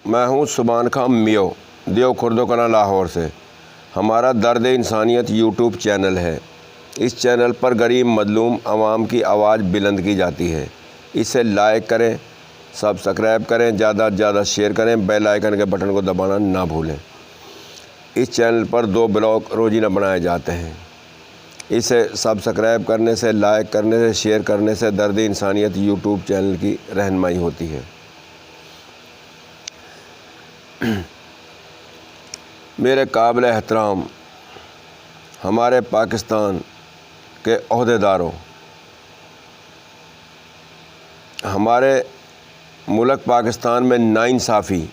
میں ہوں سبحان خان میو، دیو خردو کلاں لاہور سے۔ ہمارا درد انسانیت یوٹیوب چینل ہے۔ اس چینل پر غریب مظلوم عوام کی آواز بلند کی جاتی ہے۔ اسے لائک کریں، سبسکرائب کریں، زیادہ سے زیادہ شیئر کریں، بیل آئیکن کے بٹن کو دبانا نہ بھولیں۔ اس چینل پر 2 بلاگ روزانہ بنائے جاتے ہیں۔ اسے سبسکرائب کرنے سے، لائک کرنے سے، شیئر کرنے سے درد انسانیت یوٹیوب چینل کی رہنمائی ہوتی ہے۔ میرے قابل احترام ہمارے پاکستان کے عہدیداروں، ہمارے ملک پاکستان میں ناانصافی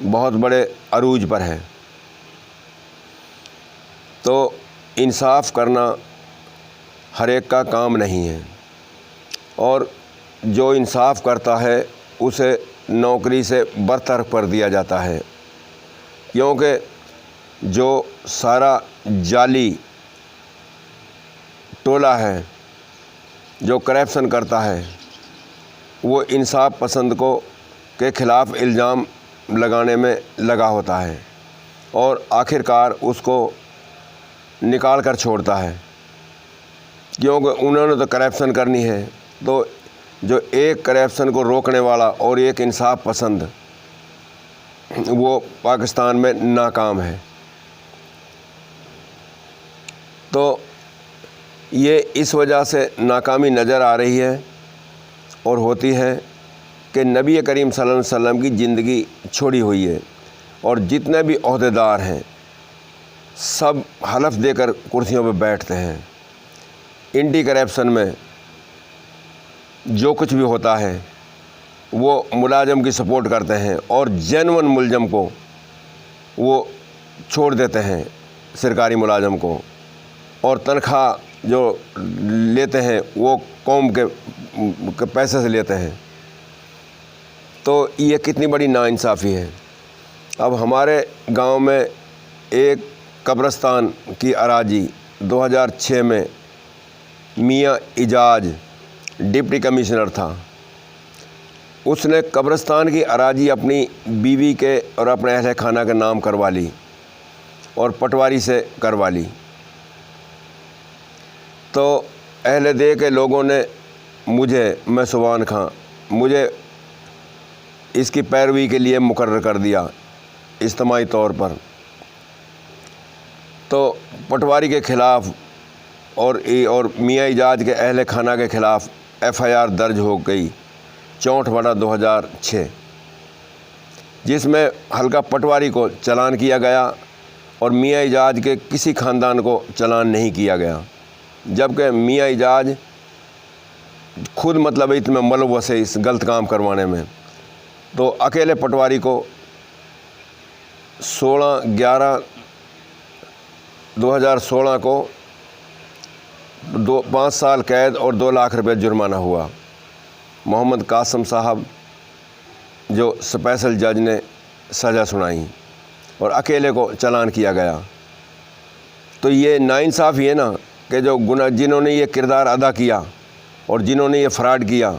بہت بڑے عروج پر ہے، تو انصاف کرنا ہر ایک کا کام نہیں ہے، اور جو انصاف کرتا ہے اسے نوکری سے برطرف کر دیا جاتا ہے، کیونکہ جو سارا جعلی ٹولہ ہے جو کرپشن کرتا ہے وہ انصاف پسند کو کے خلاف الزام لگانے میں لگا ہوتا ہے، اور آخرکار اس کو نکال کر چھوڑتا ہے، کیونکہ انہوں نے تو کرپشن کرنی ہے۔ تو جو ایک کرپشن کو روکنے والا اور ایک انصاف پسند، وہ پاکستان میں ناکام ہے۔ تو یہ اس وجہ سے ناکامی نظر آ رہی ہے اور ہوتی ہے کہ نبی کریم صلی اللہ علیہ وسلم کی زندگی چھوڑی ہوئی ہے، اور جتنے بھی عہدیدار ہیں سب حلف دے کر کرسیوں پہ بیٹھتے ہیں۔ اینٹی کرپشن میں جو کچھ بھی ہوتا ہے وہ ملازم کی سپورٹ کرتے ہیں، اور جینون ملزم کو وہ چھوڑ دیتے ہیں، سرکاری ملازم کو، اور تنخواہ جو لیتے ہیں وہ قوم کے پیسے سے لیتے ہیں۔ تو یہ کتنی بڑی ناانصافی ہے۔ اب ہمارے گاؤں میں ایک قبرستان کی اراضی 2006 میں میاں اعجاز ڈپٹی کمشنر تھا، اس نے قبرستان کی اراضی اپنی بیوی کے اور اپنے اہل خانہ کے نام کروا لی اور پٹواری سے کروا لی۔ تو اہل دے کے لوگوں نے میں سبحان خان مجھے اس کی پیروی کے لیے مقرر کر دیا اجتماعی طور پر۔ تو پٹواری کے خلاف اور میاں اعجاز کے اہل خانہ کے خلاف FIR درج ہو گئی 64/2006، جس میں حلقہ پٹواری کو چلان کیا گیا اور میاں اعجاز کے کسی خاندان کو چلان نہیں کیا گیا، جبکہ میاں اعجاز خود اتنا ملوث ہے اس غلط کام کروانے میں۔ تو اکیلے پٹواری کو 16/11/2016 کو 5 سال قید اور 2 لاکھ روپے جرمانہ ہوا۔ محمد قاسم صاحب جو اسپیشل جج نے سزا سنائی، اور اکیلے کو چلان کیا گیا۔ تو یہ ناانصافی ہے نا، کہ جنہوں نے یہ کردار ادا کیا اور جنہوں نے یہ فراڈ کیا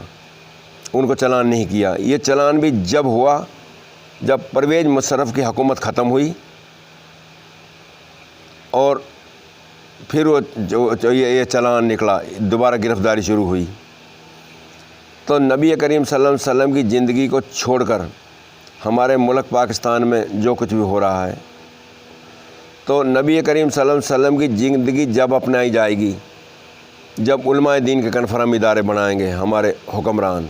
ان کو چلان نہیں کیا۔ یہ چلان بھی جب ہوا جب پرویز مشرف کی حکومت ختم ہوئی، اور پھر یہ چلان نکلا، دوبارہ گرفتاری شروع ہوئی۔ تو نبی کریم صلی اللہ علیہ وسلم کی زندگی کو چھوڑ کر ہمارے ملک پاکستان میں جو کچھ بھی ہو رہا ہے، تو نبی کریم صلی اللہ علیہ وسلم کی زندگی جب اپنائی جائے گی، جب علماء دین کے کنفرم ادارے بنائیں گے ہمارے حکمران،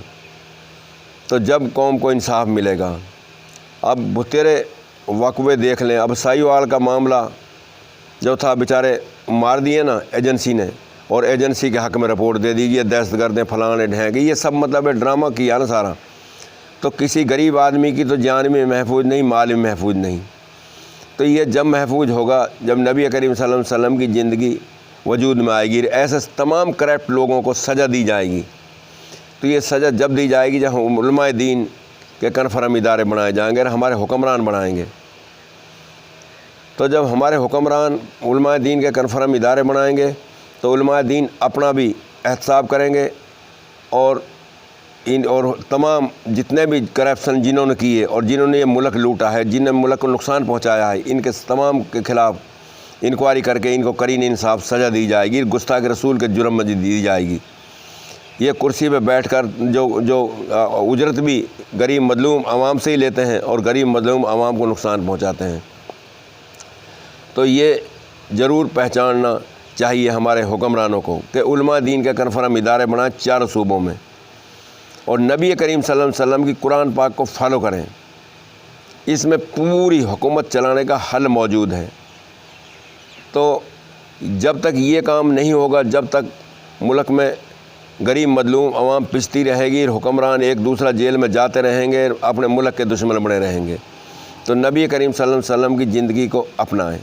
تو جب قوم کو انصاف ملے گا۔ اب بتیرے وقوع دیکھ لیں، اب سائیوال کا معاملہ جو تھا بیچارے مار دیے نا ایجنسی نے، اور ایجنسی کے حق میں رپورٹ دے دیجیے دہشت گردیں فلانے ڈھینگے، یہ سب ڈرامہ کیا نا سارا۔ تو کسی غریب آدمی کی تو جان بھی محفوظ نہیں، مال بھی محفوظ نہیں۔ تو یہ جب محفوظ ہوگا جب نبی کریم صلی اللہ علیہ وسلم کی زندگی وجود میں آئے گی، ایسے تمام کرپٹ لوگوں کو سزا دی جائے گی۔ تو یہ سزا جب دی جائے گی جب علماء دین کے کنفرم ادارے بنائے جائیں گے اور ہمارے حکمران بنائیں گے۔ تو جب ہمارے حکمران علماء دین کے کنفرم ادارے بنائیں گے تو علماء دین اپنا بھی احتساب کریں گے، اور اور تمام جتنے بھی کرپشن جنہوں نے کیے اور جنہوں نے یہ ملک لوٹا ہے، جنہوں نے ملک کو نقصان پہنچایا ہے، ان کے تمام کے خلاف انکوائری کر کے ان کو قرین انصاف سزا دی جائے گی، گستاخ رسول کے جرم میں دی جائے گی۔ یہ کرسی پہ بیٹھ کر جو اجرت بھی غریب مظلوم عوام سے ہی لیتے ہیں اور غریب مظلوم عوام کو نقصان پہنچاتے ہیں۔ تو یہ ضرور پہچاننا چاہیے ہمارے حکمرانوں کو کہ علماء دین کے کنفرم ادارے بنائیں 4 صوبوں میں، اور نبی کریم صلی اللہ علیہ وسلم کی قرآن پاک کو فالو کریں۔ اس میں پوری حکومت چلانے کا حل موجود ہے۔ تو جب تک یہ کام نہیں ہوگا، جب تک ملک میں غریب مظلوم عوام پستی رہے گی، حکمران ایک دوسرا جیل میں جاتے رہیں گے، اپنے ملک کے دشمن بنے رہیں گے۔ تو نبی کریم صلی اللہ علیہ وسلم کی زندگی کو اپنائیں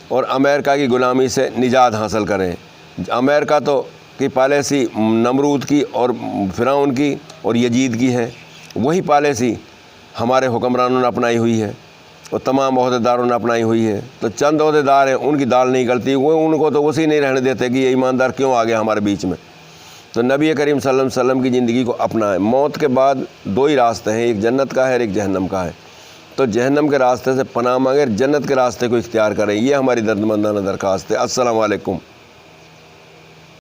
اور امریکہ کی غلامی سے نجات حاصل کریں۔ امریکہ تو کی پالیسی نمرود کی اور فرعون کی اور یزید کی ہے، وہی پالیسی ہمارے حکمرانوں نے اپنائی ہوئی ہے اور تمام عہدیداروں نے اپنائی ہوئی ہے۔ تو چند عہدیدار ہیں، ان کی دال نہیں گلتی، وہ ان کو تو اسی نہیں رہنے دیتے کہ یہ ایماندار کیوں آ گیا ہمارے بیچ میں۔ تو نبی کریم صلی اللہ علیہ وسلم کی زندگی کو اپنائیں۔ موت کے بعد 2 ہی راستے ہیں، ایک جنت کا ہے اور ایک جہنم کا ہے۔ تو جہنم کے راستے سے پناہ مانگیں، جنت کے راستے کو اختیار کریں۔ یہ ہماری دردمندانہ درخواست ہے۔ السلام علیکم۔